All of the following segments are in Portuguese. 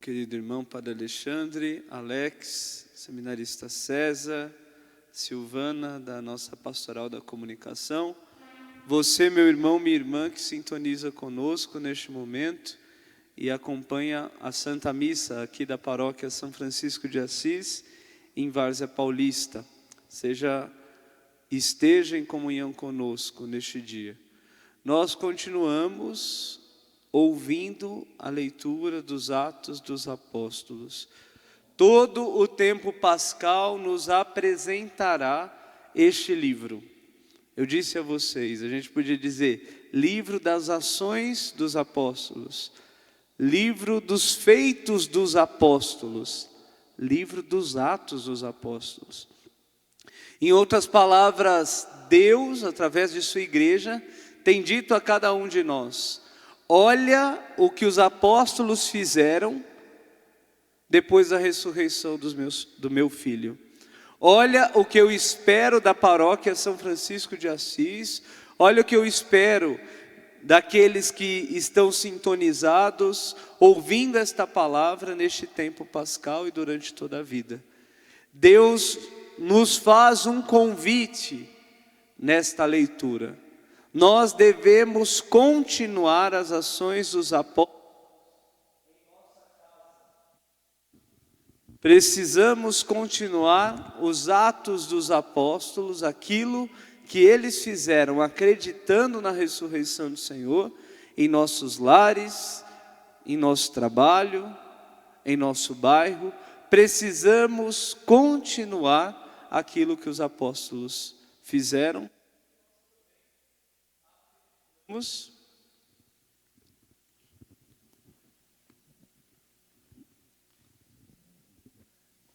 querido irmão Padre Alexandre, Alex, seminarista César, Silvana, da nossa pastoral da comunicação, você, meu irmão, minha irmã, que sintoniza conosco neste momento e acompanha a Santa Missa aqui da Paróquia São Francisco de Assis, em Várzea Paulista. Esteja em comunhão conosco neste dia. Nós continuamos ouvindo a leitura dos Atos dos Apóstolos. Todo o tempo pascal nos apresentará este livro. Eu disse a vocês, a gente podia dizer, livro das ações dos apóstolos, livro dos feitos dos apóstolos, livro dos atos dos apóstolos. Em outras palavras, Deus, através de sua igreja, tem dito a cada um de nós: olha o que os apóstolos fizeram depois da ressurreição do meu filho. Olha o que eu espero da paróquia São Francisco de Assis. Olha o que eu espero daqueles que estão sintonizados, ouvindo esta palavra neste tempo pascal e durante toda a vida. Deus nos faz um convite nesta leitura. Nós devemos continuar as ações dos apóstolos. Precisamos continuar os atos dos apóstolos, aquilo que eles fizeram, acreditando na ressurreição do Senhor, em nossos lares, em nosso trabalho, em nosso bairro. Precisamos continuar aquilo que os apóstolos fizeram.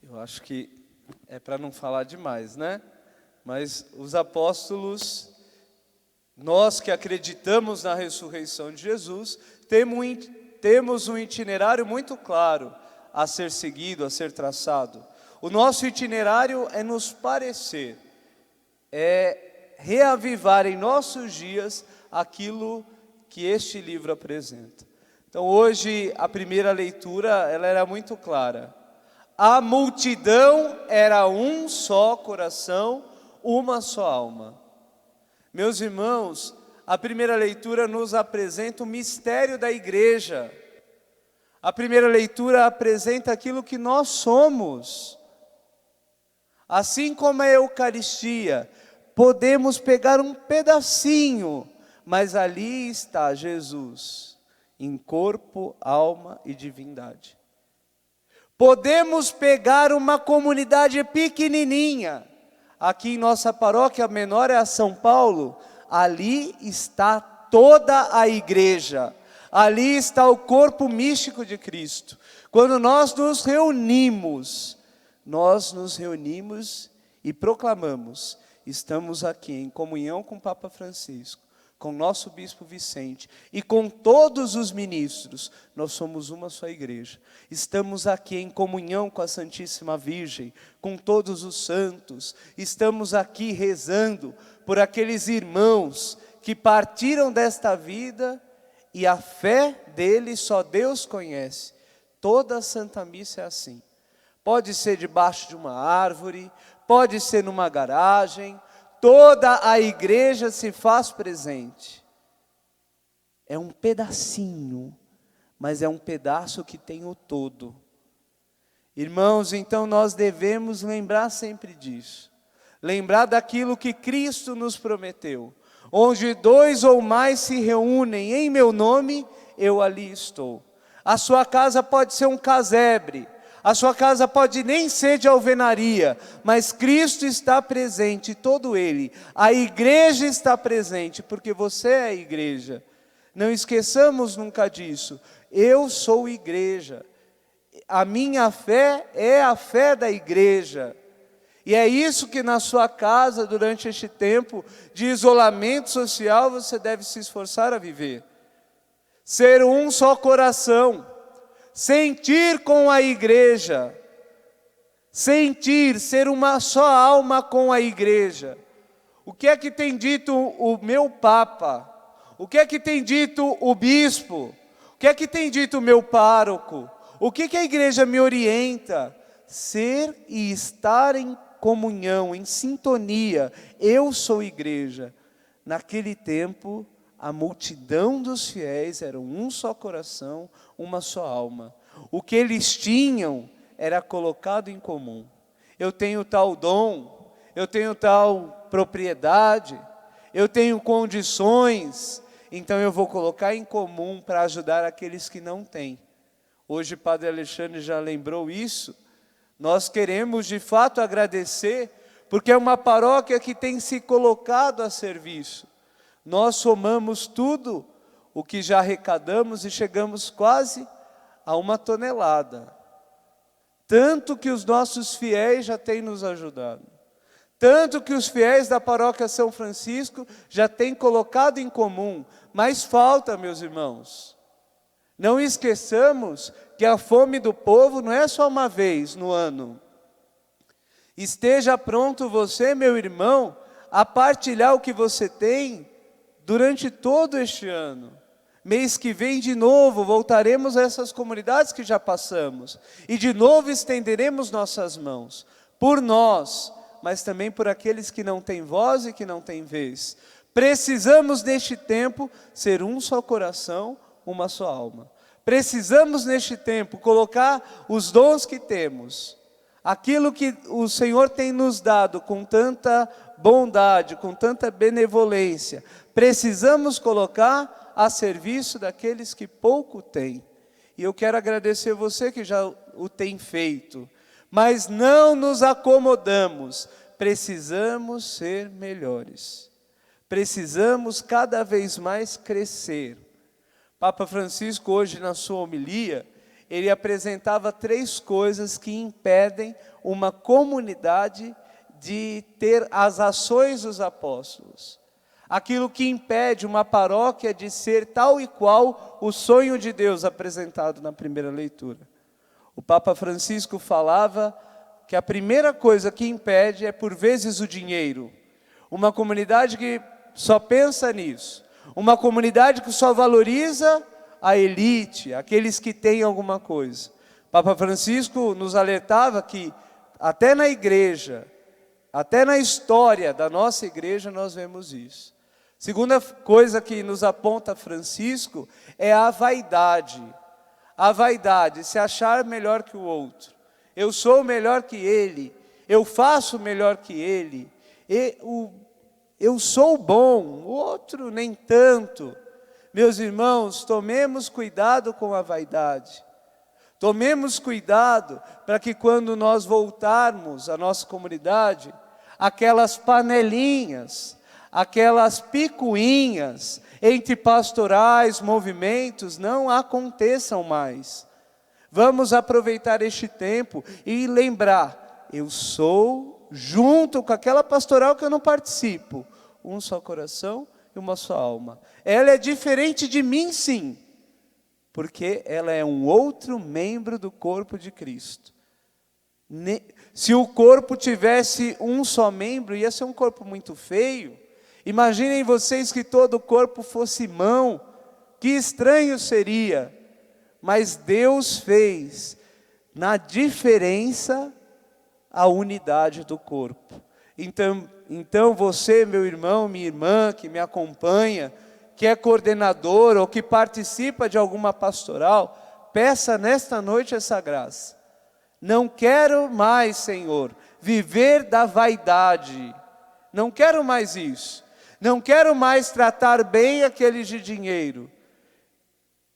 Eu acho que é para não falar demais, né? Mas os apóstolos, nós que acreditamos na ressurreição de Jesus, temos um itinerário muito claro a ser seguido, a ser traçado. O nosso itinerário é nos parecer, é reavivar em nossos dias aquilo que este livro apresenta. Então hoje a primeira leitura, ela era muito clara. A multidão era um só coração, uma só alma. Meus irmãos, a primeira leitura nos apresenta o mistério da igreja. A primeira leitura apresenta aquilo que nós somos. Assim como a Eucaristia, podemos pegar um pedacinho, mas ali está Jesus, em corpo, alma e divindade. Podemos pegar uma comunidade pequenininha, aqui em nossa paróquia menor é a São Paulo, ali está toda a igreja, ali está o corpo místico de Cristo. Quando nós nos reunimos e proclamamos: estamos aqui em comunhão com o Papa Francisco, com o nosso Bispo Vicente e com todos os ministros, nós somos uma só igreja. Estamos aqui em comunhão com a Santíssima Virgem, com todos os santos. Estamos aqui rezando por aqueles irmãos que partiram desta vida e a fé deles só Deus conhece. Toda a Santa Missa é assim. Pode ser debaixo de uma árvore, pode ser numa garagem. Toda a igreja se faz presente. É um pedacinho, mas é um pedaço que tem o todo. Irmãos, então nós devemos lembrar sempre disso. Lembrar daquilo que Cristo nos prometeu. Onde 2 ou mais se reúnem em meu nome, eu ali estou. A sua casa pode ser um casebre. A sua casa pode nem ser de alvenaria, mas Cristo está presente, todo Ele. A igreja está presente, porque você é a igreja. Não esqueçamos nunca disso. Eu sou igreja. A minha fé é a fé da igreja. E é isso que na sua casa, durante este tempo de isolamento social, você deve se esforçar a viver. Ser um só coração. Sentir com a igreja, ser uma só alma com a igreja. O que é que tem dito o meu Papa? O que é que tem dito o Bispo? O que é que tem dito o meu pároco? O que a igreja me orienta? Ser e estar em comunhão, em sintonia. Eu sou igreja. Naquele tempo, a multidão dos fiéis era um só coração, uma só alma. O que eles tinham era colocado em comum. Eu tenho tal dom, eu tenho tal propriedade, eu tenho condições, então eu vou colocar em comum para ajudar aqueles que não têm. Hoje o Padre Alexandre já lembrou isso. Nós queremos de fato agradecer, porque é uma paróquia que tem se colocado a serviço. Nós somamos tudo o que já arrecadamos e chegamos quase a 1 tonelada. Tanto que os nossos fiéis já têm nos ajudado. Tanto que os fiéis da paróquia São Francisco já têm colocado em comum. Mas falta, meus irmãos. Não esqueçamos que a fome do povo não é só uma vez no ano. Esteja pronto você, meu irmão, a partilhar o que você tem durante todo este ano. Mês que vem, de novo, voltaremos a essas comunidades que já passamos. E de novo estenderemos nossas mãos. Por nós, mas também por aqueles que não têm voz e que não têm vez. Precisamos neste tempo ser um só coração, uma só alma. Precisamos neste tempo colocar os dons que temos, aquilo que o Senhor tem nos dado com tanta bondade, com tanta benevolência. Precisamos colocar a serviço daqueles que pouco têm. E eu quero agradecer você que já o tem feito. Mas não nos acomodamos. Precisamos ser melhores. Precisamos cada vez mais crescer. Papa Francisco, hoje na sua homilia, ele apresentava 3 coisas que impedem uma comunidade de ter as ações dos apóstolos. Aquilo que impede uma paróquia de ser tal e qual o sonho de Deus apresentado na primeira leitura. O Papa Francisco falava que a primeira coisa que impede é por vezes o dinheiro. Uma comunidade que só pensa nisso. Uma comunidade que só valoriza a elite, aqueles que têm alguma coisa. Papa Francisco nos alertava que até na igreja, até na história da nossa igreja nós vemos isso. Segunda coisa que nos aponta Francisco é a vaidade. A vaidade, se achar melhor que o outro. Eu sou melhor que ele, eu faço melhor que ele, eu sou bom, o outro nem tanto. Meus irmãos, tomemos cuidado com a vaidade. Tomemos cuidado para que quando nós voltarmos à nossa comunidade, aquelas panelinhas, aquelas picuinhas entre pastorais, movimentos, não aconteçam mais. Vamos aproveitar este tempo e lembrar, eu sou, junto com aquela pastoral que eu não participo, um só coração e uma só alma. Ela é diferente de mim, sim, porque ela é um outro membro do corpo de Cristo. Se o corpo tivesse um só membro, ia ser um corpo muito feio. Imaginem vocês que todo o corpo fosse mão, que estranho seria. Mas Deus fez na diferença a unidade do corpo. Então você, meu irmão, minha irmã, que me acompanha, que é coordenador ou que participa de alguma pastoral, peça nesta noite essa graça. Não quero mais, Senhor, viver da vaidade. Não quero mais isso. Não quero mais tratar bem aqueles de dinheiro.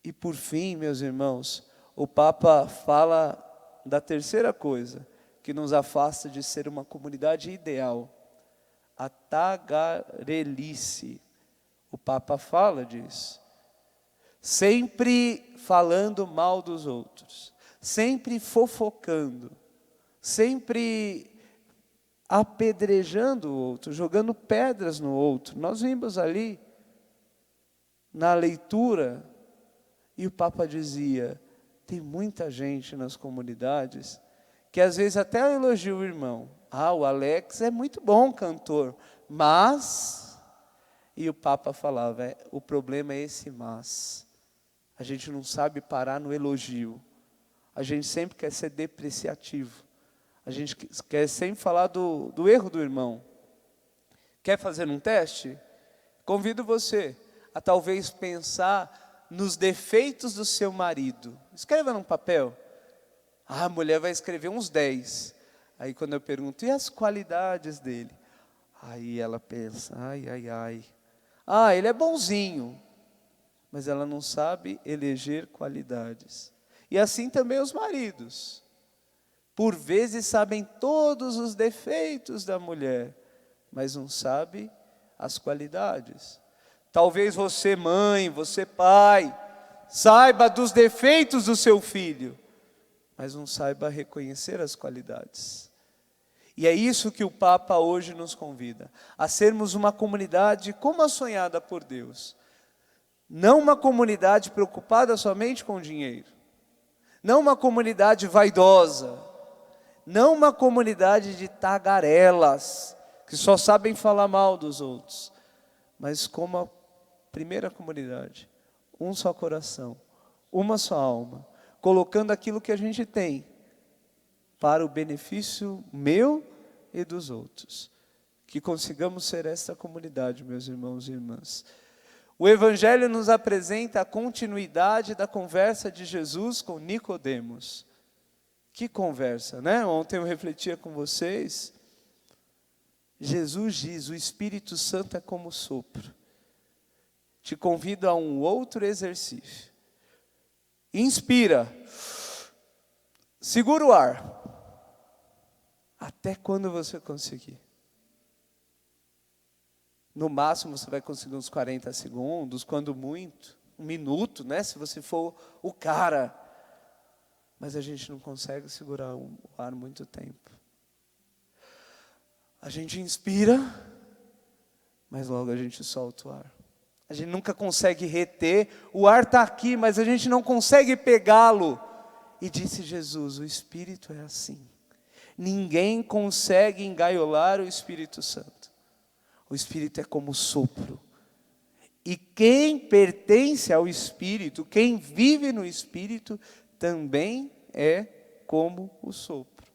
E por fim, meus irmãos, o Papa fala da terceira coisa que nos afasta de ser uma comunidade ideal. A tagarelice. O Papa fala disso. Sempre falando mal dos outros. Sempre fofocando. Sempre apedrejando o outro, jogando pedras no outro. Nós vimos ali, na leitura, e o Papa dizia, tem muita gente nas comunidades, que às vezes até elogia o irmão. O Alex é muito bom cantor, mas... E o Papa falava, o problema é esse mas. A gente não sabe parar no elogio. a gente sempre quer ser depreciativo. A gente quer sempre falar do erro do irmão. Quer fazer um teste? Convido você a talvez pensar nos defeitos do seu marido. Escreva num papel. A mulher vai escrever uns 10. Aí quando eu pergunto, e as qualidades dele? Aí ela pensa, ai. Ele é bonzinho. Mas ela não sabe eleger qualidades. E assim também os maridos. Por vezes sabem todos os defeitos da mulher, mas não sabe as qualidades. Talvez você, mãe, você, pai, saiba dos defeitos do seu filho, mas não saiba reconhecer as qualidades. E é isso que o Papa hoje nos convida, a sermos uma comunidade como a sonhada por Deus. Não uma comunidade preocupada somente com o dinheiro. Não uma comunidade vaidosa. Não uma comunidade de tagarelas, que só sabem falar mal dos outros. Mas como a primeira comunidade, um só coração, uma só alma, colocando aquilo que a gente tem para o benefício meu e dos outros. Que consigamos ser esta comunidade, meus irmãos e irmãs. O Evangelho nos apresenta a continuidade da conversa de Jesus com Nicodemos. Que conversa, né? Ontem eu refletia com vocês. Jesus diz, o Espírito Santo é como sopro. Te convido a um outro exercício. Inspira. Segura o ar. Até quando você conseguir. No máximo você vai conseguir uns 40 segundos, quando muito, 1 minuto, né? Se você for o cara. Mas a gente não consegue segurar o ar muito tempo. A gente inspira, mas logo a gente solta o ar. A gente nunca consegue reter, o ar está aqui, mas a gente não consegue pegá-lo. E disse Jesus, o Espírito é assim. Ninguém consegue engaiolar o Espírito Santo. O Espírito é como sopro. E quem pertence ao Espírito, quem vive no Espírito, também é como o sopro.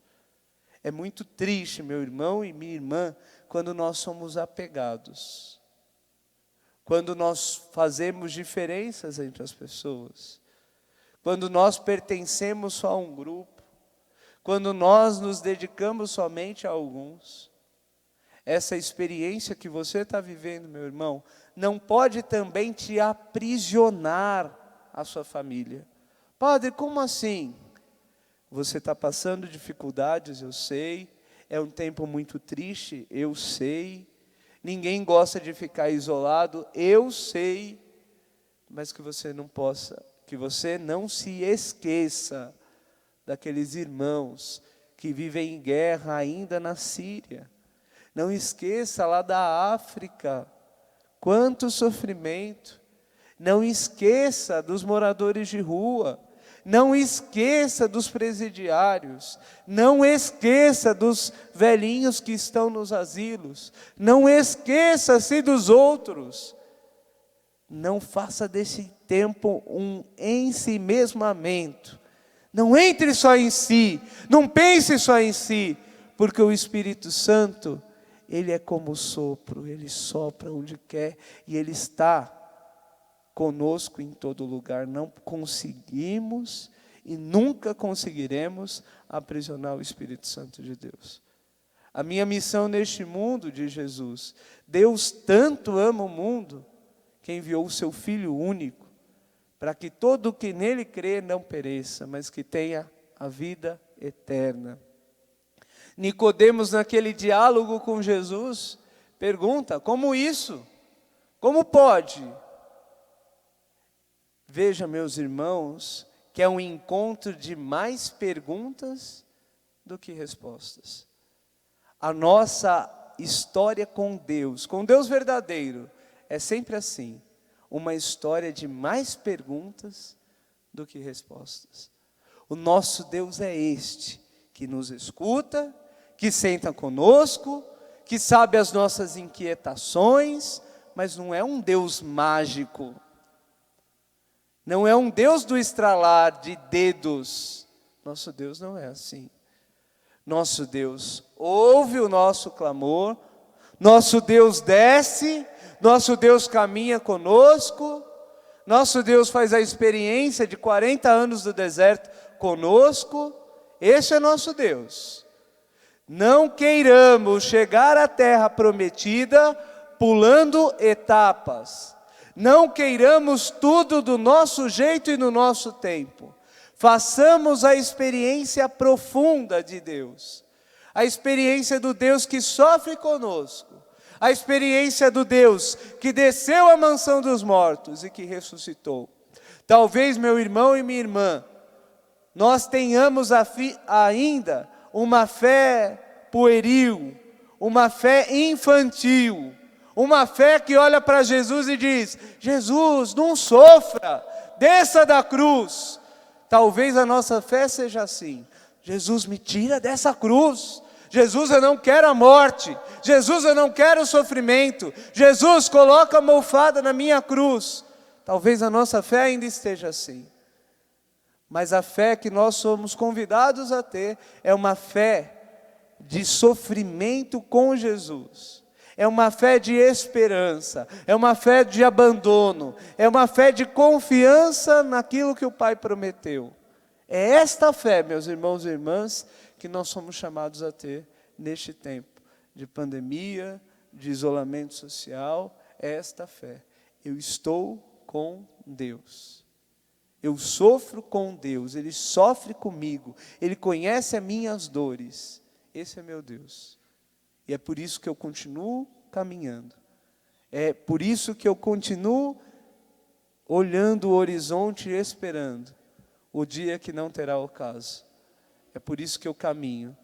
É muito triste, meu irmão e minha irmã, quando nós somos apegados. Quando nós fazemos diferenças entre as pessoas. Quando nós pertencemos só a um grupo. Quando nós nos dedicamos somente a alguns. Essa experiência que você está vivendo, meu irmão, não pode também te aprisionar a sua família. Padre, como assim? Você está passando dificuldades, eu sei. É um tempo muito triste, eu sei. Ninguém gosta de ficar isolado, eu sei. Mas que você não possa, que você não se esqueça daqueles irmãos que vivem em guerra ainda na Síria. Não esqueça lá da África, quanto sofrimento. Não esqueça dos moradores de rua. Não esqueça dos presidiários. Não esqueça dos velhinhos que estão nos asilos. Não esqueça-se dos outros. Não faça desse tempo um ensimesmamento. Não entre só em si. Não pense só em si. Porque o Espírito Santo, Ele é como o sopro. Ele sopra onde quer e Ele está conosco em todo lugar. Não conseguimos e nunca conseguiremos aprisionar o Espírito Santo de Deus. A minha missão neste mundo, diz Jesus, Deus tanto ama o mundo, que enviou o seu Filho único, para que todo o que nele crê não pereça, mas que tenha a vida eterna. Nicodemos, naquele diálogo com Jesus, pergunta, como isso? Como pode? Veja, meus irmãos, que é um encontro de mais perguntas do que respostas. A nossa história com Deus verdadeiro, é sempre assim, uma história de mais perguntas do que respostas. O nosso Deus é este, que nos escuta, que senta conosco, que sabe as nossas inquietações, mas não é um Deus mágico. Não é um Deus do estralar de dedos, Nosso Deus não é assim. Nosso Deus ouve o nosso clamor, nosso Deus desce, nosso Deus caminha conosco, nosso Deus faz a experiência de 40 anos do deserto conosco. Esse é nosso Deus. Não queiramos chegar à terra prometida pulando etapas. Não queiramos tudo do nosso jeito e no nosso tempo. Façamos a experiência profunda de Deus. A experiência do Deus que sofre conosco. A experiência do Deus que desceu à mansão dos mortos e que ressuscitou. Talvez, meu irmão e minha irmã, nós tenhamos ainda uma fé pueril, uma fé infantil, uma fé que olha para Jesus e diz: Jesus, não sofra, desça da cruz. Talvez a nossa fé seja assim: Jesus, me tira dessa cruz. Jesus, eu não quero a morte. Jesus, eu não quero o sofrimento. Jesus, coloca a almofada na minha cruz. Talvez a nossa fé ainda esteja assim. Mas a fé que nós somos convidados a ter é uma fé de sofrimento com Jesus. É uma fé de esperança, é uma fé de abandono, é uma fé de confiança naquilo que o Pai prometeu. É esta fé, meus irmãos e irmãs, que nós somos chamados a ter neste tempo de pandemia, de isolamento social. É esta fé. Eu estou com Deus. Eu sofro com Deus, Ele sofre comigo, Ele conhece as minhas dores. Esse é meu Deus. E é por isso que eu continuo caminhando. É por isso que eu continuo olhando o horizonte e esperando o dia que não terá ocaso. É por isso que eu caminho.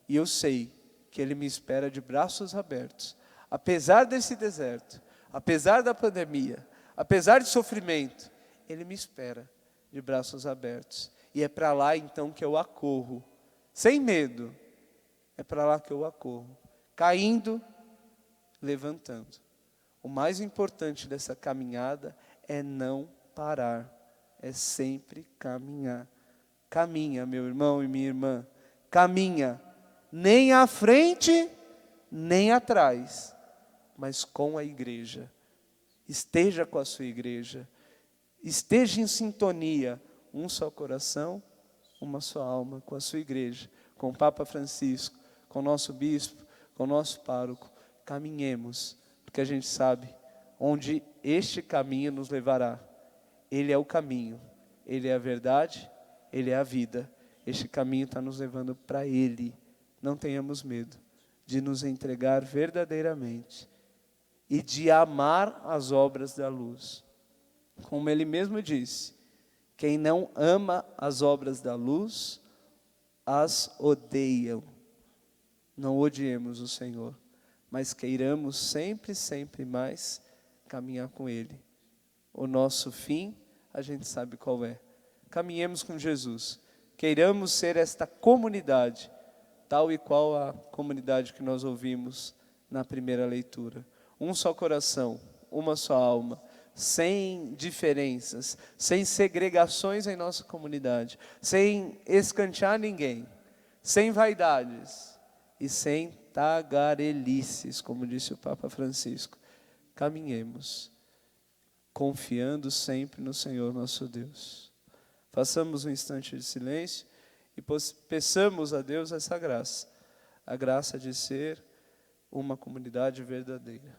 E eu sei que Ele me espera de braços abertos. Apesar desse deserto, apesar da pandemia, apesar de sofrimento, Ele me espera de braços abertos. E é para lá então que eu acorro, sem medo. É para lá que eu acorro, caindo, levantando. O mais importante dessa caminhada é não parar, é sempre caminhar. Caminha, meu irmão e minha irmã, caminha, nem à frente, nem atrás, mas com a igreja. Esteja com a sua igreja, esteja em sintonia, um só coração, uma só alma, com a sua igreja, com o Papa Francisco, com o nosso bispo, com o nosso pároco. Caminhemos, porque a gente sabe onde este caminho nos levará. Ele é o caminho, Ele é a verdade, Ele é a vida. Este caminho está nos levando para Ele. Não tenhamos medo de nos entregar verdadeiramente e de amar as obras da luz. Como Ele mesmo disse, quem não ama as obras da luz, as odeiam. Não odiemos o Senhor, mas queiramos sempre, sempre mais caminhar com Ele. O nosso fim, a gente sabe qual é. Caminhemos com Jesus. Queiramos ser esta comunidade, tal e qual a comunidade que nós ouvimos na primeira leitura. Um só coração, uma só alma, sem diferenças, sem segregações em nossa comunidade, sem escantear ninguém, sem vaidades e sem tagarelices, como disse o Papa Francisco. Caminhemos, confiando sempre no Senhor nosso Deus. Façamos um instante de silêncio e peçamos a Deus essa graça, a graça de ser uma comunidade verdadeira.